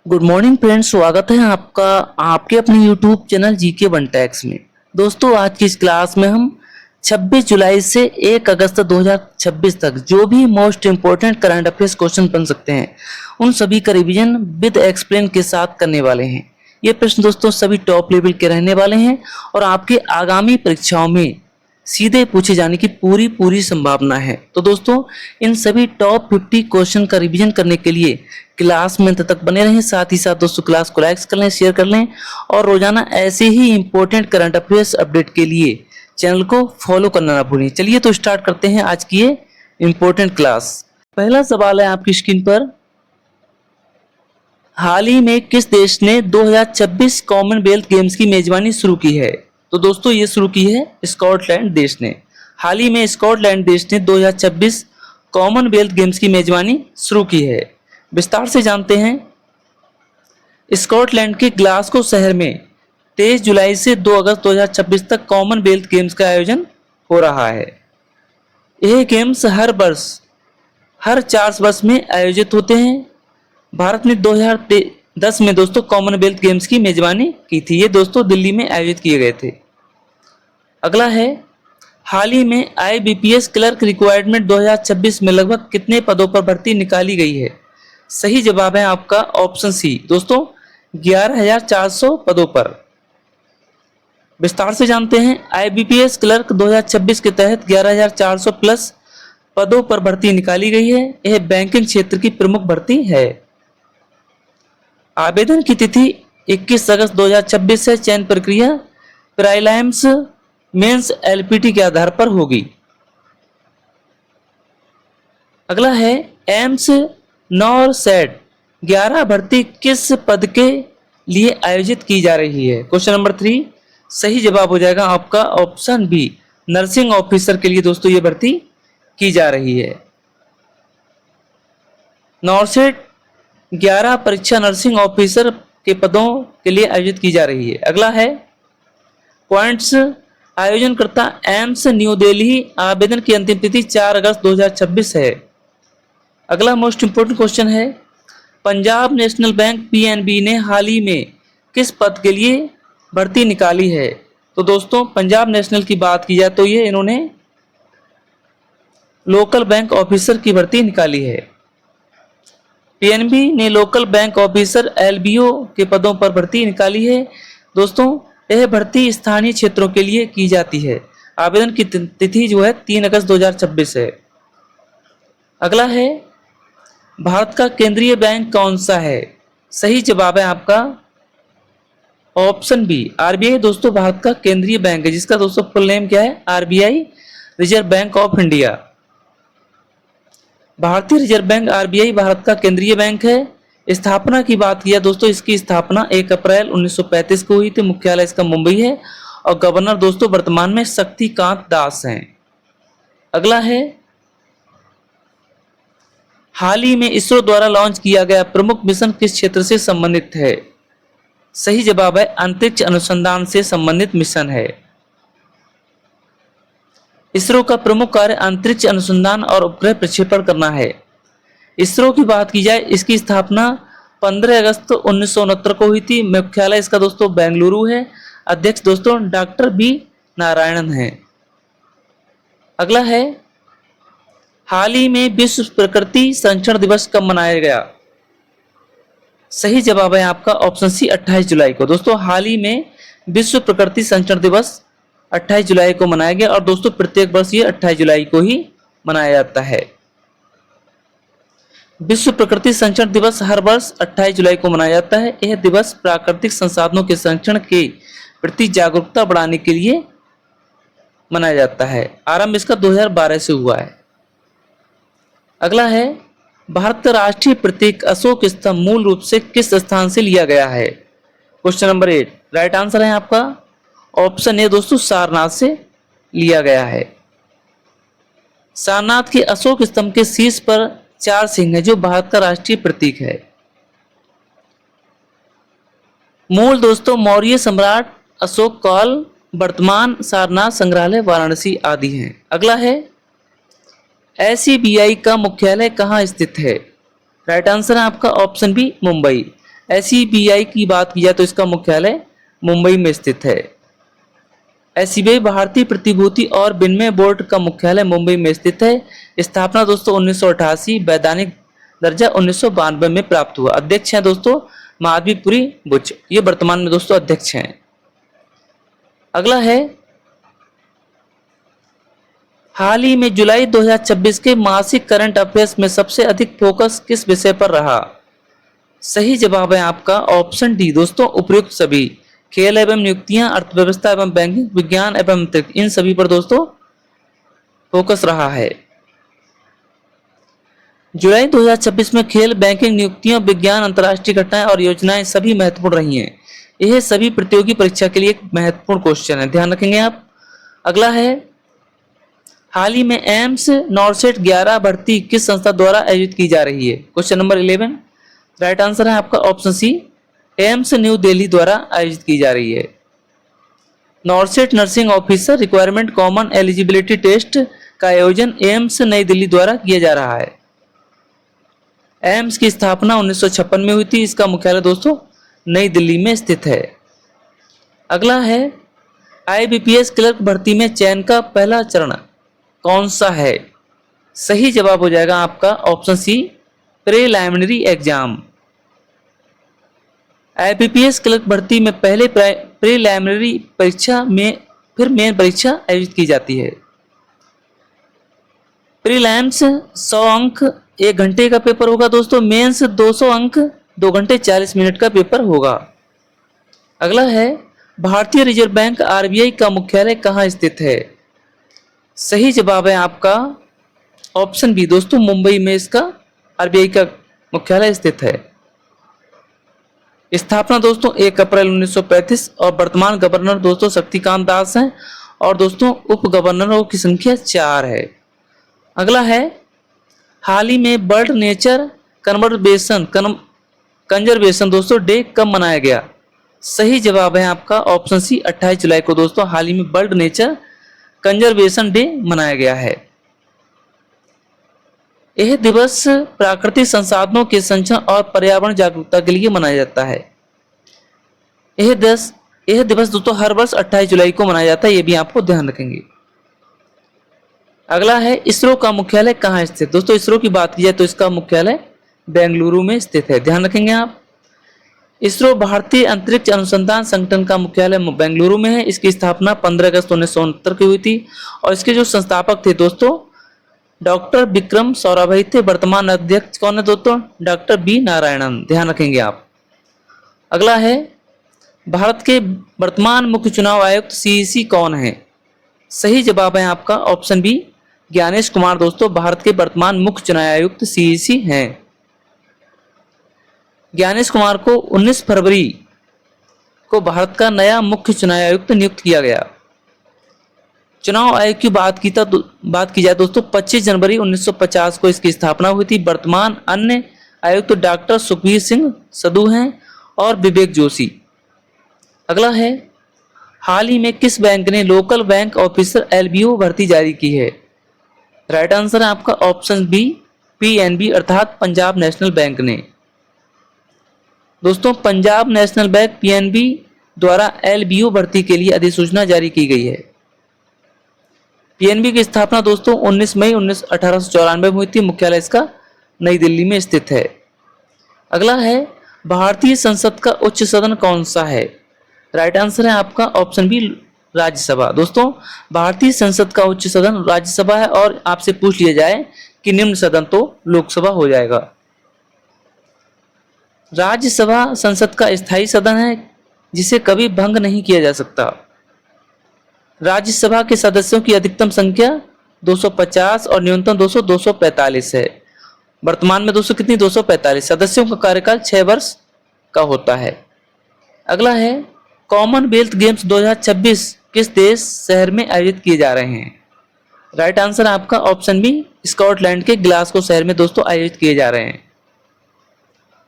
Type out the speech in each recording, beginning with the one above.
Good morning friends, स्वागत है आपका आपके अपने YouTube channel GK one tax में। दोस्तों, आज की इस क्लास में हम 26 जुलाई से 1 अगस्त 2026 तक जो भी most important current affairs question बन सकते हैं उन सभी का रिवीजन विद एक्सप्लेन के साथ करने वाले हैं। ये प्रश्न दोस्तों सभी टॉप लेवल के रहने वाले हैं और आपके आगामी परीक्षाओं में सीधे पूछे जाने की पूरी संभावना है। तो दोस्तों, इन सभी टॉप 50 क्वेश्चन का रिवीजन करने के लिए क्लास में अंत तक बने रहें। साथ ही साथ दोस्तों क्लास को लाइक कर लें, शेयर कर लें और रोजाना ऐसे ही इंपॉर्टेंट करंट अफेयर्स अपडेट के लिए चैनल को फॉलो करना ना भूलें। चलिए तो स्टार्ट करते हैं आज की ये इंपॉर्टेंट क्लास। पहला सवाल है आपकी स्क्रीन पर, हाल ही में किस देश ने 2026 कॉमनवेल्थ गेम्स की मेजबानी शुरू की है? तो दोस्तों ये शुरू की है स्कॉटलैंड देश ने। हाल ही में स्कॉटलैंड देश ने 2026 कॉमनवेल्थ गेम्स की मेजबानी शुरू की है। विस्तार से जानते हैं। स्कॉटलैंड के ग्लासगो शहर में 23 जुलाई से 2 अगस्त 2026 तक कॉमनवेल्थ गेम्स का आयोजन हो रहा है। यह गेम्स हर 4 वर्ष में आयोजित होते हैं। भारत ने 2010 में दोस्तों कॉमनवेल्थ गेम्स की मेजबानी की थी। ये दोस्तों दिल्ली में आयोजित किए गए थे। अगला है, हाल ही में IBPS क्लर्क रिक्वायरमेंट 2026 में लगभग कितने पदों पर भर्ती निकाली गई है? सही जवाब है आपका ऑप्शन सी दोस्तों 11,400 पदों पर। विस्तार से जानते हैं। IBPS क्लर्क 2026 के तहत 11,400 प्लस पदों पर भर्ती निकाली गई है। यह बैंकिंग क्षेत्र की प्रमुख भर्ती है। आवेदन की तिथि 21 अगस्त 2026 है। चयन प्रक्रिया प्रीलिम्स, मेंस, LPT के आधार पर होगी। अगला है, एम्स नॉरसेट 11 भर्ती किस पद के लिए आयोजित की जा रही है? क्वेश्चन नंबर 3 सही जवाब हो जाएगा आपका ऑप्शन बी, नर्सिंग ऑफिसर के लिए दोस्तों ये भर्ती की जा रही है। नॉरसेट 11 परीक्षा नर्सिंग ऑफिसर के पदों के लिए आयोजित की जा रही है। अगला है, पॉइंट्स आयोजनकर्ता एम्स न्यू दिल्ली, आवेदन की अंतिम तिथि 4 अगस्त 2026 है। अगला मोस्ट इंपोर्टेंट क्वेश्चन है, पंजाब नेशनल बैंक PNB ने हाल ही में किस पद के लिए भर्ती निकाली है? तो दोस्तों पंजाब नेशनल की बात की जाए तो ये इन्होंने लोकल बैंक ऑफिसर की भर्ती निकाली है। PNB ने लोकल बैंक ऑफिसर LBO के पदों पर भर्ती निकाली है। दोस्तों यह भर्ती स्थानीय क्षेत्रों के लिए की जाती है। आवेदन की तिथि जो है 3 अगस्त 2026 है। अगला है, भारत का केंद्रीय बैंक कौन सा है? सही जवाब है आपका ऑप्शन बी, RBI दोस्तों भारत का केंद्रीय बैंक है, जिसका दोस्तों फुल नेम क्या है? RBI reserve bank of India. भारतीय रिजर्व बैंक RBI भारत का केंद्रीय बैंक है। स्थापना की बात किया दोस्तों, इसकी स्थापना 1 अप्रैल 1935 को हुई थी। मुख्यालय इसका मुंबई है और गवर्नर दोस्तों वर्तमान में शक्तिकांत दास हैं। अगला है, हाल ही में इसरो द्वारा लॉन्च किया गया प्रमुख मिशन किस क्षेत्र से संबंधित है? सही जवाब है अंतरिक्ष अनुसंधान से संबंधित मिशन है। इसरो का प्रमुख कार्य अंतरिक्ष अनुसंधान और उपग्रह प्रक्षेपण करना है। इसरो की बात की जाए, इसकी स्थापना 15 अगस्त 1969 को हुई थी। मुख्यालय इसका दोस्तों बेंगलुरु है। अध्यक्ष दोस्तों डॉक्टर बी नारायणन है। अगला है, हाल ही में विश्व प्रकृति संरक्षण दिवस कब मनाया गया? सही जवाब है आपका ऑप्शन सी 28 जुलाई को। दोस्तों हाल ही में विश्व प्रकृति संरक्षण दिवस 28 जुलाई को मनाया गया और दोस्तों प्रत्येक वर्ष ये 28 जुलाई को ही मनाया जाता है। विश्व प्रकृति संरक्षण दिवस हर वर्ष 28 जुलाई को मनाया जाता है। यह दिवस प्राकृतिक संसाधनों के संरक्षण के प्रति जागरूकता बढ़ाने के लिए मनाया जाता है। आरंभ इसका 2012 से हुआ है। अगला है, भारत का राष्ट्रीय प्रतीक अशोक स्तंभ मूल रूप से किस स्थान से लिया गया है? क्वेश्चन नंबर 8 राइट आंसर है आपका ऑप्शन ए दोस्तों सारनाथ से लिया गया है। सारनाथ के अशोक स्तंभ के शीर्ष पर 4 सिंह है जो भारत का राष्ट्रीय प्रतीक है। मूल दोस्तों मौर्य सम्राट अशोक काल, वर्तमान सारनाथ संग्रहालय वाराणसी आदि हैं। अगला है, SBI का मुख्यालय कहाँ स्थित है? राइट आंसर है आपका ऑप्शन बी मुंबई। SEBI की बात की जाए तो इसका मुख्यालय मुंबई में स्थित है। SEBI भारतीय प्रतिभूति और विनिमय बोर्ड का मुख्यालय मुंबई में स्थित है। स्थापना दोस्तों 1988, वैधानिक दर्जा 1992 में प्राप्त हुआ। अध्यक्ष हैं दोस्तों माधवीपुरी बुच, ये वर्तमान में दोस्तों अध्यक्ष हैं। अगला है, हाल ही में जुलाई 2026 के मासिक करंट अफेयर्स में सबसे अधिक फोकस किस विषय पर रहा? सही जवाब है आपका ऑप्शन डी दोस्तों, उपयुक्त सभी। खेल एवं नियुक्तियां, अर्थव्यवस्था एवं बैंकिंग, विज्ञान एवं अंतरिक्ष, इन सभी पर दोस्तों फोकस रहा है। जुलाई 2026 में खेल, बैंकिंग, नियुक्तियां, विज्ञान, अंतर्राष्ट्रीय घटनाएं और योजनाएं सभी महत्वपूर्ण रही हैं। यह सभी प्रतियोगी परीक्षा के लिए एक महत्वपूर्ण क्वेश्चन है, ध्यान रखेंगे आप। अगला है, हाल ही में एम्स नॉर्सेट 11 भर्ती किस संस्था द्वारा आयोजित की जा रही है? क्वेश्चन नंबर 11, राइट आंसर है आपका option C, AIIMS new Delhi द्वारा आयोजित की जा रही है। NORCET nursing officer requirement common eligibility test का आयोजन एम्स नई दिल्ली द्वारा किया जा रहा है। एम्स की स्थापना 1956 में हुई थी। इसका मुख्यालय दोस्तों नई दिल्ली में स्थित है। अगला है, IBPS क्लर्क भर्ती में चयन का पहला चरण कौन सा है? सही जवाब हो जाएगा आपका option C, preliminary exam. IBPS clerk भर्ती में पहले प्रीलिमिनरी परीक्षा में फिर मेन परीक्षा आयोजित की जाती है। प्रीलिम्स 100 अंक 1 घंटे का पेपर होगा दोस्तों। मेंस 200 अंक 2 घंटे 40 मिनट का पेपर होगा। अगला है, भारतीय रिजर्व बैंक RBI का मुख्यालय कहाँ स्थित है? सही जवाब है आपका ऑप्शन बी दोस्तों, मुंबई में इसका RBI का मुख्यालय स्थित है। स्थापना दोस्तों 1 अप्रैल 1935 और वर्तमान गवर्नर दोस्तों शक्तिकांत दास हैं और दोस्तों उप गवर्नरों की संख्या 4 है। अगला है, हाल ही में वर्ल्ड नेचर कंजर्वेशन दोस्तों डे कब मनाया गया? सही जवाब है आपका ऑप्शन सी, 28 जुलाई को दोस्तों हाल ही में वर्ल्ड नेचर कंजर्वेशन डे मनाया गया है। यह दिवस प्राकृतिक संसाधनों के संरक्षण और पर्यावरण जागरूकता के लिए मनाया जाता है। यह दिवस दोस्तों हर वर्ष 28 जुलाई को मनाया जाता है, ये भी आपको ध्यान रखेंगे। अगला है, इसरो का मुख्यालय कहाँ स्थित? दोस्तों इसरो की बात की जाए तो इसका मुख्यालय बेंगलुरु में स्थित है, ध्यान रखेंगे आप। इसरो भारतीय अंतरिक्ष अनुसंधान संगठन का मुख्यालय बेंगलुरु में है। इसकी स्थापना 15 अगस्त 1969 की हुई थी और इसके जो संस्थापक थे दोस्तों डॉक्टर विक्रम साराभाई थे। वर्तमान अध्यक्ष कौन है दोस्तों? डॉक्टर बी नारायणन, ध्यान रखेंगे आप। अगला है, भारत के वर्तमान मुख्य चुनाव आयुक्त CEC कौन है? सही जवाब है आपका ऑप्शन बी, ज्ञानेश कुमार दोस्तों भारत के वर्तमान मुख्य चुनाव आयुक्त CEC हैं। ज्ञानेश कुमार को 19 फरवरी को भारत का नया मुख्य चुनाव आयुक्त नियुक्त किया गया। चुनाव आयोग की बात की जाए दोस्तों 25 जनवरी 1950 को इसकी स्थापना हुई थी। वर्तमान अन्य आयुक्त डॉक्टर सुखबीर सिंह सधु हैं और विवेक जोशी। अगला है, हाल ही में किस बैंक ने लोकल बैंक ऑफिसर LBO भर्ती जारी की है? राइट आंसर है आपका ऑप्शन बी, PNB अर्थात पंजाब नेशनल बैंक ने। दोस्तों पंजाब नेशनल बैंक PNB द्वारा LBO भर्ती के लिए अधिसूचना जारी की गई है। PNB की स्थापना दोस्तों 19 मई 1894 में हुई थी। मुख्यालय इसका नई दिल्ली में स्थित है। अगला है, भारतीय संसद का उच्च सदन कौन सा है? राइट आंसर है आपका ऑप्शन बी, राज्यसभा। दोस्तों भारतीय संसद का उच्च सदन राज्यसभा है और आपसे पूछ लिया जाए कि निम्न सदन, तो लोकसभा हो जाएगा। राज्यसभा संसद का स्थायी सदन है जिसे कभी भंग नहीं किया जा सकता। राज्यसभा के सदस्यों की अधिकतम संख्या 250 और न्यूनतम 245 है। वर्तमान में दोस्तों कितनी? 245। सदस्यों का कार्यकाल 6 वर्ष का होता है। अगला है, कॉमनवेल्थ गेम्स 2026 किस देश शहर में आयोजित किए जा रहे हैं? राइट आंसर आपका ऑप्शन बी, स्कॉटलैंड के ग्लासगो शहर में दोस्तों आयोजित किए जा रहे हैं।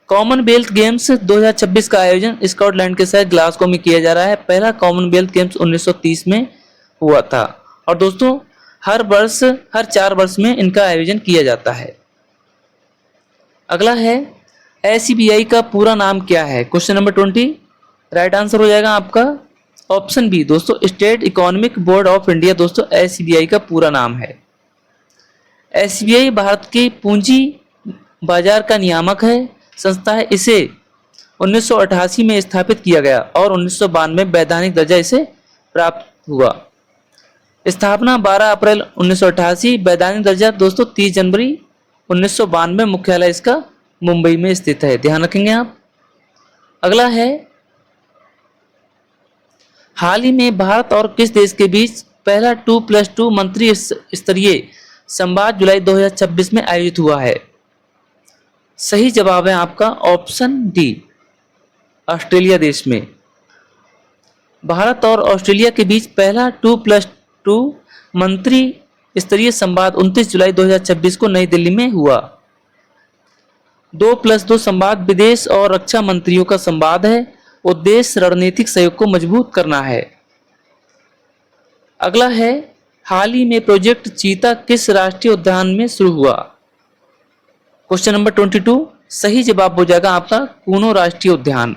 कॉमनवेल्थ गेम्स 2026 का आयोजन स्कॉटलैंड के शहर ग्लासगो में किया जा रहा है। पहला कॉमनवेल्थ गेम्स 1930 में हुआ था और दोस्तों हर 4 वर्ष में इनका आयोजन किया जाता है। अगला है, एसबीआई का पूरा नाम क्या है? क्वेश्चन नंबर 20 राइट आंसर हो जाएगा आपका ऑप्शन बी दोस्तों, state economic board of India दोस्तों एसबीआई का पूरा नाम है। एसबीआई भारत के पूंजी बाजार का नियामक है, संस्था है। इसे 1988 में स्थापित किया गया और 1992 में वैधानिक दर्जा इसे प्राप्त हुआ। स्थापना 12 अप्रैल 1988, वैधानिक दर्जा दोस्तों 30 जनवरी 1992, मुख्यालय इसका मुंबई में स्थित है, ध्यान रखेंगे आप। अगला है, हाल ही में भारत और किस देश के बीच पहला 2+2 मंत्री स्तरीय संवाद जुलाई 2026 में आयोजित हुआ है? सही जवाब है आपका ऑप्शन डी, ऑस्ट्रेलिया देश में। भारत और ऑस्ट्रेलिया के बीच पहला 2+2 मंत्री स्तरीय संवाद 29 जुलाई 2026 को नई दिल्ली में हुआ। 2+2 संवाद विदेश और रक्षा मंत्रियों का संवाद है। उद्देश्य रणनीतिक सहयोग को मजबूत करना है। अगला है, हाल ही में प्रोजेक्ट चीता किस राष्ट्रीय उद्यान में शुरू हुआ? क्वेश्चन नंबर 22 सही जवाब हो जाएगा आपका कूनो राष्ट्रीय उद्यान।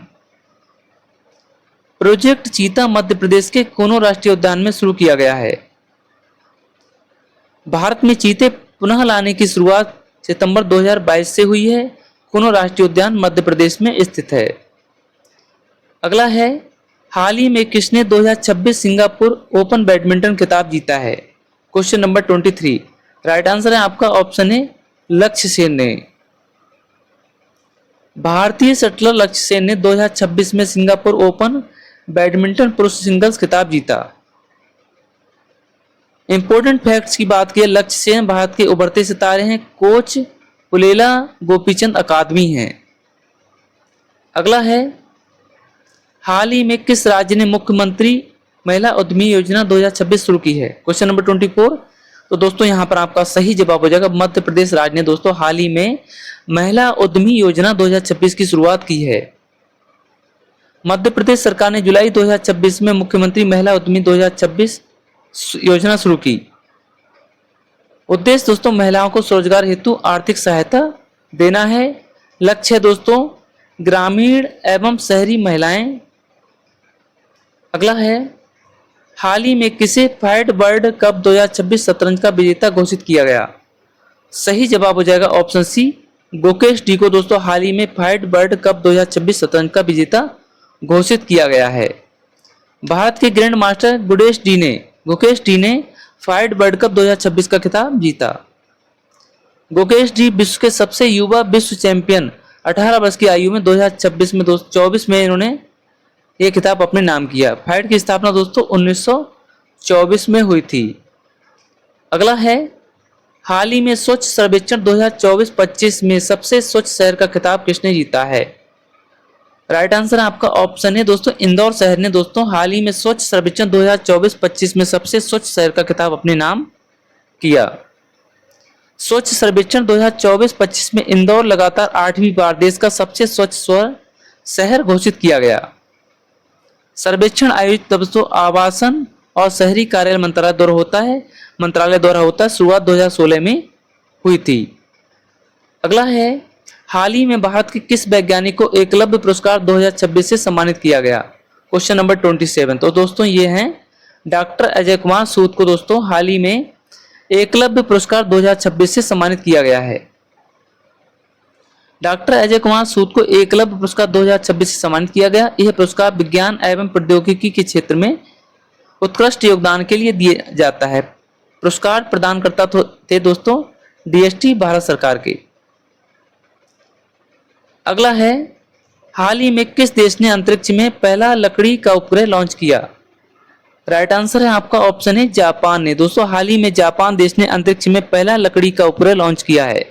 प्रोजेक्ट चीता मध्य प्रदेश के कूनो राष्ट्रीय उद्यान में शुरू किया गया है। भारत में चीते पुनः लाने की शुरुआत सितंबर 2022 से हुई है। कूनो राष्ट्रीय उद्यान मध्य प्रदेश में स्थित है। अगला है, हाल ही में किसने 2026 सिंगापुर ओपन बैडमिंटन खिताब जीता है? क्वेश्चन नंबर 23 राइट आंसर है आपका ऑप्शन ए, लक्ष्य सेन ने। भारतीय शटलर लक्ष्य सेन ने 2026 में सिंगापुर ओपन बैडमिंटन पुरुष सिंगल्स खिताब जीता। इंपॉर्टेंट फैक्ट्स की बात की, लक्ष्य सेन भारत के उभरते सितारे हैं। कोच पुलेला गोपीचंद अकादमी हैं। अगला है, हाल ही में किस राज्य ने मुख्यमंत्री महिला उद्यमी योजना 2026 शुरू की है? क्वेश्चन नंबर 24 तो दोस्तों यहां पर आपका सही जवाब हो जाएगा मध्य प्रदेश राज्य ने दोस्तों हाल ही में महिला उद्यमी योजना 2026 की शुरुआत की है। मध्य प्रदेश सरकार ने जुलाई 2026 में मुख्यमंत्री महिला उद्यमी 2026 योजना शुरू की। उद्देश्य दोस्तों महिलाओं को स्वरोजगार हेतु आर्थिक सहायता देना है। लक्ष्य है दोस्तों ग्रामीण एवं शहरी महिलाएं। अगला है, हाल ही में किसे फाइड वर्ल्ड कप 2026 शतरंज का विजेता घोषित किया गया? सही जवाब हो जाएगा ऑप्शन सी, गुकेश डी को दोस्तों हाल ही में फाइड वर्ल्ड कप 2026 शतरंज का विजेता घोषित किया गया है। भारत के ग्रैंड मास्टर गुकेश डी ने फाइड वर्ल्ड कप 2026 का खिताब जीता। गुकेश डी विश्व के सबसे युवा विश्व चैंपियन 18 वर्ष की आयु में 2026 में 24 में इन्होंने ये खिताब अपने नाम किया। फाइड की स्थापना दोस्तों 1924 में हुई थी। अगला है, हाल ही में स्वच्छ सर्वेक्षण 2024-25 में सबसे स्वच्छ शहर का खिताब किसने जीता है? राइट आंसर आपका ऑप्शन है दोस्तों इंदौर शहर ने दोस्तों हाल ही में स्वच्छ सर्वेक्षण 2024-25 में सबसे स्वच्छ शहर का खिताब अपने नाम किया। स्वच्छ सर्वेक्षण 2024-25 में इंदौर लगातार 8वीं बार देश का सबसे स्वच्छ शहर घोषित किया गया। सर्वेक्षण आयोजित दोस्तों आवासन और शहरी कार्य मंत्रालय द्वारा होता है। शुरुआत 2016 में हुई थी। अगला है, हाल ही में भारत के किस वैज्ञानिक को एकलव्य पुरस्कार 2026 से सम्मानित किया गया? क्वेश्चन नंबर 27 तो दोस्तों ये हैं डॉक्टर अजय कुमार सूद को दोस्तों हाल ही में एकलव्य पुरस्कार 2026 से सम्मानित किया गया है। डॉक्टर अजय कुमार सूद को एकलव्य पुरस्कार 2026 से सम्मानित किया गया। यह पुरस्कार विज्ञान एवं प्रौद्योगिकी के क्षेत्र में उत्कृष्ट योगदान के लिए दिया जाता है। पुरस्कार प्रदानकर्ता थे दोस्तों डीएसटी भारत सरकार के। अगला है, हाल ही में किस देश ने अंतरिक्ष में पहला लकड़ी का उपग्रह लॉन्च किया? राइट आंसर है आपका ऑप्शन है जापान ने। दोस्तों हाल ही में जापान देश ने अंतरिक्ष में पहला लकड़ी का उपग्रह लॉन्च किया है।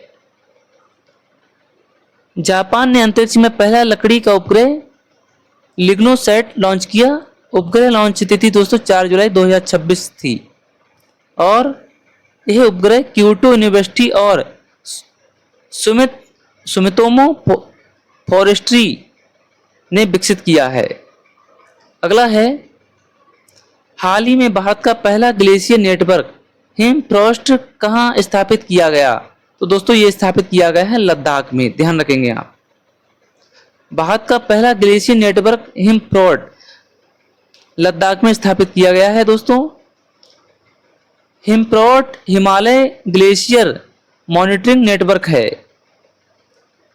जापान ने अंतरिक्ष में पहला लकड़ी का उपग्रह लिग्नोसैट लॉन्च किया। उपग्रह लॉन्च तिथि दोस्तों 4 जुलाई 2026 थी और यह उपग्रह क्योटो यूनिवर्सिटी और सुमितोमो फॉरेस्ट्री ने विकसित किया है। अगला है, हाल ही में भारत का पहला ग्लेशियर नेटवर्क हिमफ्रॉस्ट कहाँ स्थापित किया गया? तो दोस्तों ये स्थापित किया गया है लद्दाख में, ध्यान रखेंगे आप। भारत का पहला ग्लेशियर नेटवर्क हिमफ्रोड लद्दाख में स्थापित किया गया है दोस्तों। हिमफ्रोड हिमालय ग्लेशियर मॉनिटरिंग नेटवर्क है।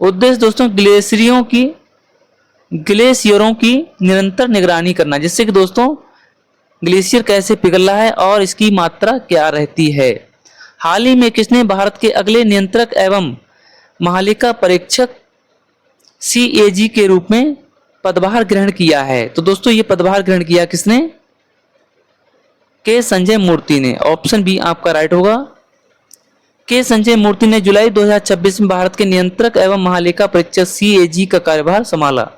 उद्देश्य दोस्तों ग्लेशियरों की निरंतर निगरानी करना, जिससे कि दोस्तों ग्लेशियर कैसे पिघल रहा है और इसकी मात्रा क्या रहती है। हाल ही में किसने भारत के अगले नियंत्रक एवं महालेखा परीक्षक CAG के रूप में पदभार ग्रहण किया है? तो दोस्तों ये पदभार ग्रहण किया किसने? के संजय मूर्ति ने। ऑप्शन बी आपका राइट होगा। के संजय मूर्ति ने जुलाई 2026 में भारत के नियंत्रक एवं महालेखा परीक्षक CAG का कार्यभार संभाला।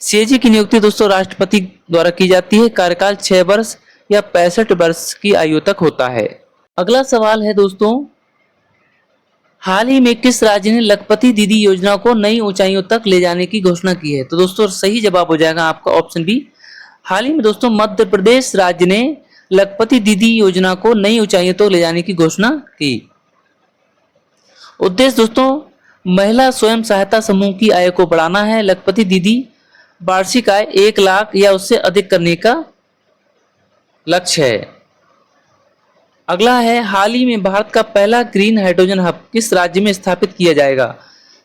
CAG की नियुक्ति दोस्तों राष्ट्रपति द्वारा की जाती है। कार्यकाल 6 वर्ष या 65 वर्ष की आयु तक होता है। अगला सवाल है दोस्तों, हाल ही में किस राज्य ने लखपति दीदी योजना को नई ऊंचाइयों तक ले जाने की घोषणा की है? तो दोस्तों सही जवाब हो जाएगा आपका ऑप्शन बी। हाल ही में दोस्तों मध्य प्रदेश राज्य ने लखपति दीदी योजना को नई ऊंचाइयों तक ले जाने की घोषणा की। उद्देश्य दोस्तों महिला स्वयं सहायता समूह की आय को बढ़ाना है। लखपति दीदी वार्षिक आय 1 लाख या उससे अधिक करने का लक्ष्य है। अगला है, हाल ही में भारत का पहला ग्रीन हाइड्रोजन हब किस राज्य में स्थापित किया जाएगा?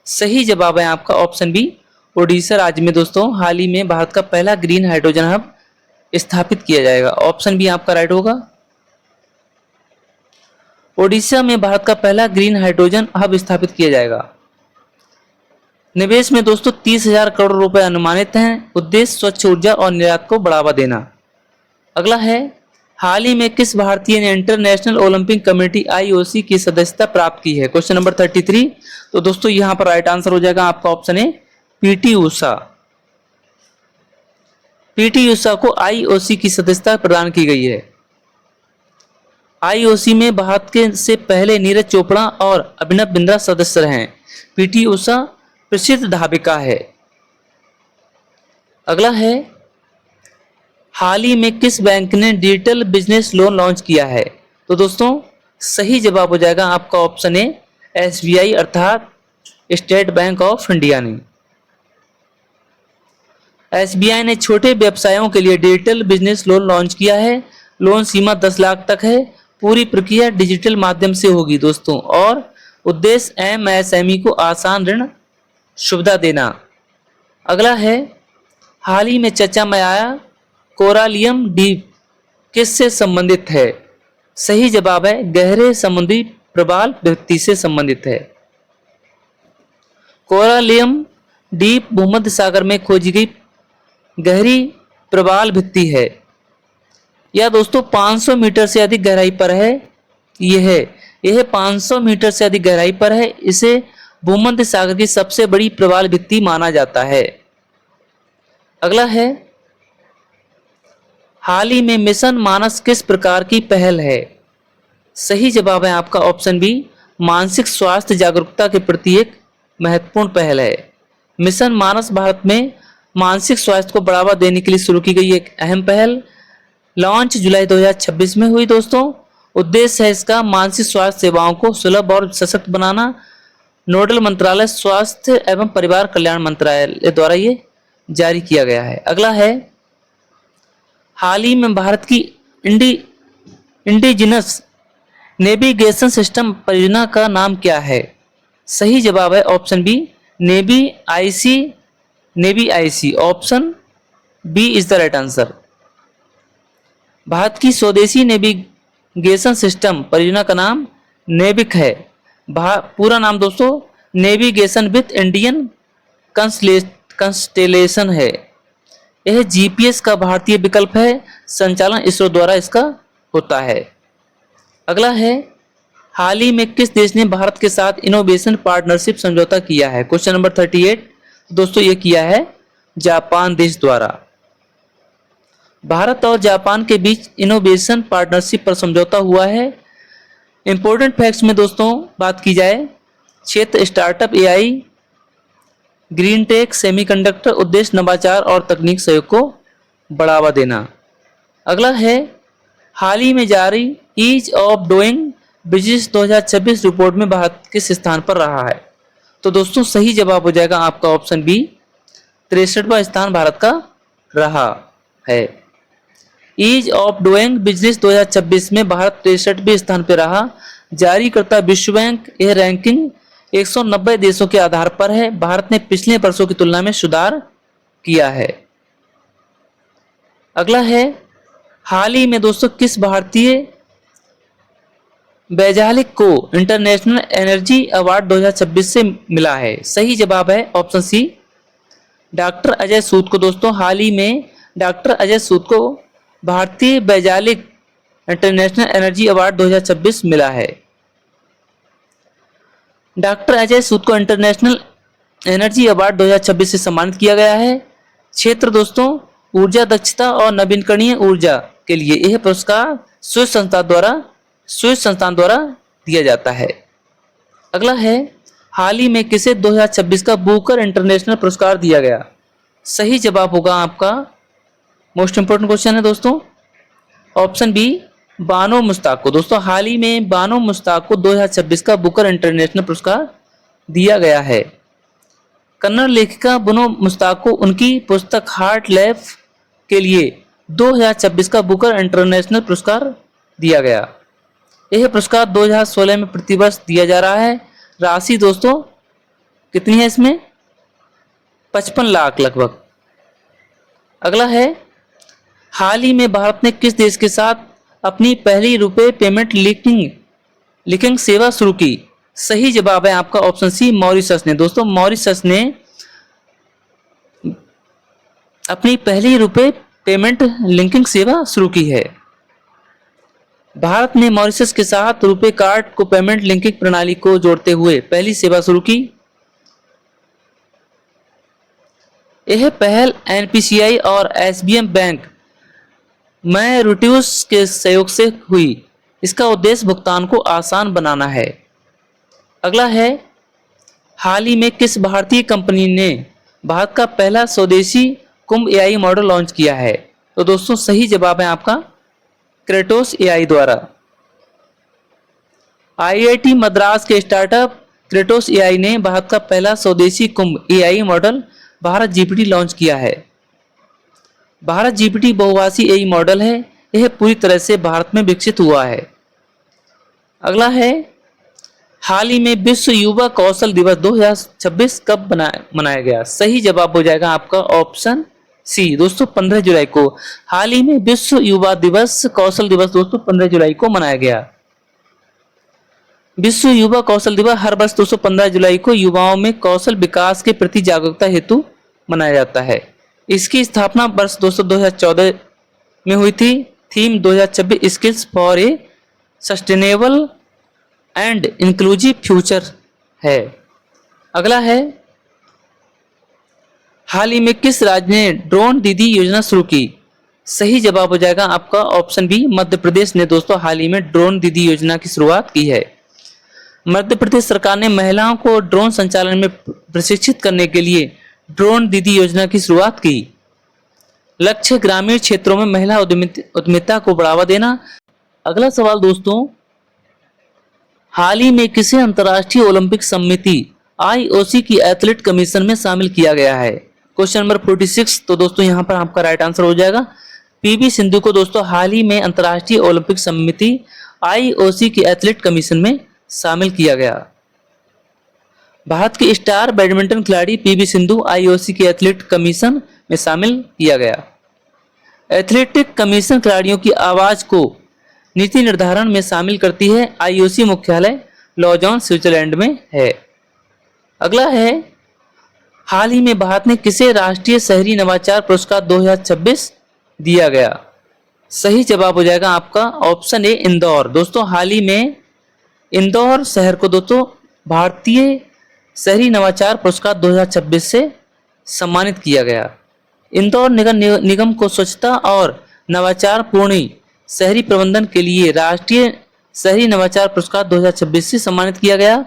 सही जवाब है आपका ऑप्शन बी, ओडिशा राज्य में दोस्तों हाल ही में भारत का पहला ग्रीन हाइड्रोजन हब स्थापित किया जाएगा। ऑप्शन बी आपका राइट होगा। ओडिशा में भारत का पहला ग्रीन हाइड्रोजन हब स्थापित किया जाएगा। निवेश में दोस्तों 30,000 करोड़ रुपए अनुमानित हैं। उद्देश्य स्वच्छ ऊर्जा और निर्यात को बढ़ावा देना। अगला है, हाल ही में किस भारतीय ने इंटरनेशनल ओलंपिक कमेटी IOC की सदस्यता प्राप्त की है? Question number 33। तो दोस्तों यहां पर राइट आंसर हो जाएगा आपका ऑप्शन है PT ऊषा। PT ऊषा को IOC की सदस्यता प्रदान की गई है। IOC में भारत के से पहले नीरज चोपड़ा और अभिनव बिंद्रा सदस्य हैं। PT ऊषा प्रसिद्ध धाविका है। अगला है, हाल ही में किस बैंक ने डिजिटल बिजनेस लोन लॉन्च किया है? तो दोस्तों सही जवाब हो जाएगा आपका ऑप्शन है SBI अर्थात स्टेट बैंक ऑफ इंडिया ने। SBI ने छोटे व्यवसायों के लिए डिजिटल बिजनेस लोन लॉन्च किया है। लोन सीमा 10 लाख तक है। पूरी प्रक्रिया डिजिटल माध्यम से होगी दोस्तों और उद्देश्य MSME को आसान ऋण सुविधा देना। अगला है, हाल ही में चर्चा में आया कोरालियम डीप किससे संबंधित है? सही जवाब है गहरे समुद्री प्रवाल भित्ति से संबंधित है। कोरालियम डीप भूमध्य सागर में खोजी गई गहरी प्रवाल भित्ति है। यह दोस्तों 500 मीटर से अधिक गहराई पर है। यह 500 मीटर से अधिक गहराई पर है। इसे भूमध्य सागर की सबसे बड़ी प्रवाल भित्ति माना जाता है। अगला है, हाल ही में मिशन मानस किस प्रकार की पहल है? सही जवाब है आपका ऑप्शन बी, मानसिक स्वास्थ्य जागरूकता के प्रति एक महत्वपूर्ण पहल है। मिशन मानस भारत में मानसिक स्वास्थ्य को बढ़ावा देने के लिए शुरू की गई एक अहम पहल। लॉन्च जुलाई 2026 में हुई दोस्तों। उद्देश्य है इसका मानसिक स्वास्थ्य सेवाओं को सुलभ और सशक्त बनाना। नोडल मंत्रालय स्वास्थ्य एवं परिवार कल्याण मंत्रालय द्वारा ये जारी किया गया है। अगला है, हाल ही में भारत की इंडिजिनस नेविगेशन सिस्टम परियोजना का नाम क्या है? सही जवाब है option B, NavIC. Option B is the right answer. भारत की स्वदेशी नेविगेशन सिस्टम परियोजना का नाम नेविक है। पूरा नाम दोस्तों नेविगेशन विथ इंडियन कंस्टेलेशन है। यह GPS का भारतीय विकल्प है। संचालन इसरो द्वारा इसका होता है। अगला है, हाल ही में किस देश ने भारत के साथ इनोवेशन पार्टनरशिप समझौता किया है? Question number 38। दोस्तों ये किया है जापान देश द्वारा। भारत और जापान के बीच इनोवेशन पार्टनरशिप पर समझौता हुआ है। इंपॉर्टेंट फैक्ट्स में दोस्तों बात की जाए, क्षेत्र startup AI, green tech, semiconductor. उद्देश्य नवाचार और तकनीक सहयोग को बढ़ावा देना। अगला है, हाल ही में जारी ease of doing business 2026 report में भारत किस स्थान पर रहा है? तो दोस्तों सही जवाब हो जाएगा आपका ऑप्शन बी, 63वां स्थान भारत का रहा है। ईज ऑफ डूइंग बिजनेस 2026 में भारत 63वें स्थान पर रहा। जारी करता विश्व बैंक। यह रैंकिंग 190 देशों के आधार पर है। भारत ने पिछले वर्षों की तुलना में सुधार किया है। अगला है, हाल ही में दोस्तों किस भारतीय वैज्ञानिक को इंटरनेशनल एनर्जी अवार्ड 2026 से मिला है? सही जवाब है ऑप्शन सी, डॉक्टर अजय सूद को। दोस्तों हाल ही में डॉक्टर अजय सूद को भारतीय वैज्ञानिक इंटरनेशनल एनर्जी अवार्ड 2026 मिला है। डॉक्टर अजय सूद को इंटरनेशनल एनर्जी अवार्ड 2026 से सम्मानित किया गया है। क्षेत्र दोस्तों ऊर्जा दक्षता और नवीकरणीय ऊर्जा के लिए यह पुरस्कार स्विस संस्थान द्वारा दिया जाता है। अगला है, हाल ही में किसे 2026 का बुकर इंटरनेशनल पुरस्कार दिया गया? सही जवाब होगा आपका, मोस्ट इंपोर्टेंट क्वेश्चन है दोस्तों, ऑप्शन बी, बानो मुश्ताक को। दोस्तों हाल ही में बानो मुश्ताक को 2026 का बुकर इंटरनेशनल पुरस्कार दिया गया है। कन्नड़ लेखिका बानो मुश्ताक को उनकी पुस्तक हार्ट लैब के लिए 2026 का बुकर इंटरनेशनल पुरस्कार दिया गया। यह पुरस्कार 2016 में प्रतिवर्ष दिया जा रहा है। राशि दोस्तों कितनी है इसमें? 55 लाख लगभग। अगला है, हाल ही में भारत ने किस देश के साथ अपनी पहली रुपए पेमेंट लिंकिंग सेवा शुरू की? सही जवाब है आपका ऑप्शन सी, मॉरिशस ने। दोस्तों मॉरिशस ने अपनी पहली रुपए पेमेंट लिंकिंग सेवा शुरू की है। भारत ने मॉरिशस के साथ रुपए कार्ड को पेमेंट लिंकिंग प्रणाली को जोड़ते हुए पहली सेवा शुरू की। यह पहल एनपीसीआई और एसबीएम बैंक मैरिट्यूस के सहयोग से हुई। इसका उद्देश्य भुगतान को आसान बनाना है। अगला है, हाल ही में किस भारतीय कंपनी ने भारत का पहला स्वदेशी कुंभ एआई मॉडल लॉन्च किया है? तो दोस्तों सही जवाब है आपका, क्रेटोस एआई द्वारा। आईआईटी मद्रास के स्टार्टअप क्रेटोस एआई ने भारत का पहला स्वदेशी Kumbh AI model Bharat GPT launch किया है। भारत जीपीटी बहुभाषी एआई मॉडल है। यह पूरी तरह से भारत में विकसित हुआ है। अगला है, हाल ही में विश्व युवा कौशल दिवस 2026 कब मनाया गया? सही जवाब हो जाएगा आपका ऑप्शन सी, दोस्तों 15 जुलाई को। हाल ही में विश्व युवा दिवस कौशल दिवस दोस्तों 15 जुलाई को मनाया गया। विश्व युवा कौशल दिवस हर वर्ष 15 जुलाई को युवाओं में कौशल विकास के प्रति जागरूकता हेतु मनाया जाता है। इसकी स्थापना वर्ष 2014 में हुई थी। Theme 2026 skills for a sustainable and inclusive future है। अगला है, हाल ही में किस राज्य ने ड्रोन दीदी योजना शुरू की? सही जवाब हो जाएगा आपका ऑप्शन बी, मध्य प्रदेश ने दोस्तों हाल ही में ड्रोन दीदी योजना की शुरुआत की है। मध्य प्रदेश सरकार ने महिलाओं को ड्रोन संचालन में प्रशिक्षित करने के लिए ड्रोन दीदी योजना की शुरुआत की। लक्ष्य ग्रामीण क्षेत्रों में महिला उद्यमिता को बढ़ावा देना। अगला सवाल दोस्तों, हाल ही में किसे अंतर्राष्ट्रीय ओलंपिक समिति आईओसी की एथलीट कमीशन में शामिल किया गया है? Question number 46। तो दोस्तों यहाँ पर आपका राइट आंसर हो जाएगा पीवी सिंधु को दोस्तों हाल ही में अंतर्राष्ट्रीय ओलंपिक समिति आईओसी की एथलीट कमीशन में शामिल किया गया। भारत की स्टार बैडमिंटन खिलाड़ी पीवी सिंधु आईओसी की एथलीट कमीशन में शामिल किया गया। एथलेटिक कमीशन खिलाड़ियों की आवाज को नीति निर्धारण में शामिल करती है। आईओसी मुख्यालय लॉजॉन स्विट्जरलैंड में है। अगला है, हाल ही में भारत ने किसे राष्ट्रीय शहरी नवाचार पुरस्कार 2026 दिया गया? सही जवाब हो जाएगा आपका ऑप्शन ए, इंदौर। दोस्तों हाल ही में इंदौर शहर को दोस्तों भारतीय शहरी नवाचार पुरस्कार 2026 से सम्मानित किया गया। इंदौर निगम को स्वच्छता और नवाचार पूर्ण शहरी प्रबंधन के लिए राष्ट्रीय शहरी नवाचार पुरस्कार 2026 से सम्मानित किया गया।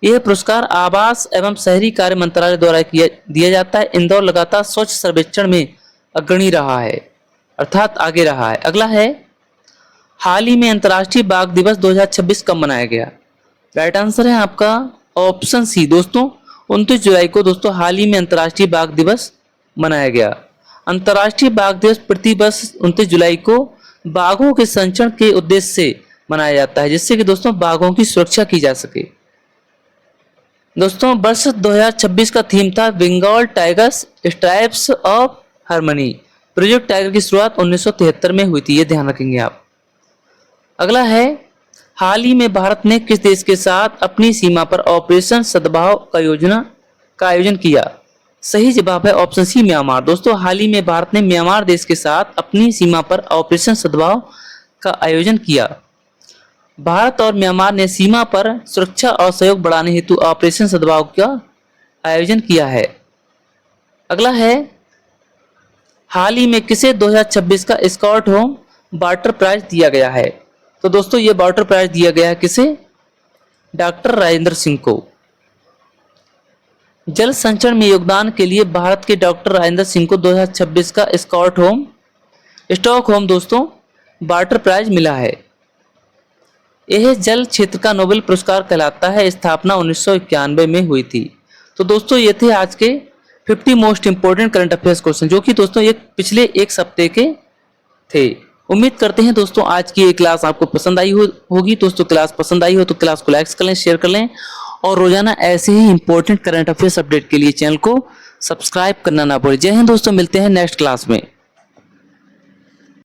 यह पुरस्कार आवास एवं शहरी कार्य मंत्रालय द्वारा दिया जाता है। इंदौर लगातार स्वच्छ सर्वेक्षण में अग्रणी रहा है, अर्थात आगे रहा है। अगला है, हाल ही में अंतर्राष्ट्रीय बाघ दिवस 2026 कब मनाया गया? राइट आंसर है आपका ऑप्शन सी, दोस्तों 29 जुलाई को दोस्तों हाल ही में अंतर्राष्ट्रीय बाघ दिवस मनाया गया। अंतर्राष्ट्रीय बाघ दिवस प्रति वर्ष 29 जुलाई को बाघों के संरक्षण के उद्देश्य से मनाया जाता है, जिससे कि दोस्तों बाघों की सुरक्षा की जा सके। दोस्तों वर्ष 2026 का थीम था Bengal tigers stripes of harmony. Project tiger की शुरुआत 1973 में हुई थी, ये ध्यान रखेंगे आप। अगला है, हाल ही में भारत ने किस देश के साथ अपनी सीमा पर ऑपरेशन सद्भाव का आयोजन किया? सही जवाब है ऑप्शन सी म्यांमार। दोस्तों हाल ही में भारत ने म्यांमार देश के साथ अपनी सीमा पर ऑपरेशन सद्भाव का आयोजन किया। भारत और म्यांमार ने सीमा पर सुरक्षा और सहयोग बढ़ाने हेतु ऑपरेशन सद्भाव का आयोजन किया है। अगला है, हाल ही में किसे 2026 का स्कॉट होम वाटर प्राइज दिया गया है? तो दोस्तों ये वाटर प्राइज दिया गया है किसे? डॉक्टर राजेंद्र सिंह को। जल संचरण में योगदान के लिए भारत के डॉक्टर राजेंद्र सिंह को 2026 का स्टॉकहोम दोस्तों वाटर प्राइज मिला है। यह जल क्षेत्र का नोबेल पुरस्कार कहलाता है। स्थापना 1991 में हुई थी। तो दोस्तों ये थे आज के 50 most important current affairs question, जो कि दोस्तों पिछले एक सप्ते के थे। उम्मीद करते हैं दोस्तों आज की ये क्लास आपको पसंद आई होगी। दोस्तों क्लास पसंद आई हो तो क्लास को लाइक कर लें, शेयर कर लें, और रोजाना ऐसे ही इंपॉर्टेंट करंट अफेयर्स अपडेट के लिए चैनल को सब्सक्राइब करना ना भूलें। जय हिंद दोस्तों, मिलते हैं नेक्स्ट क्लास में।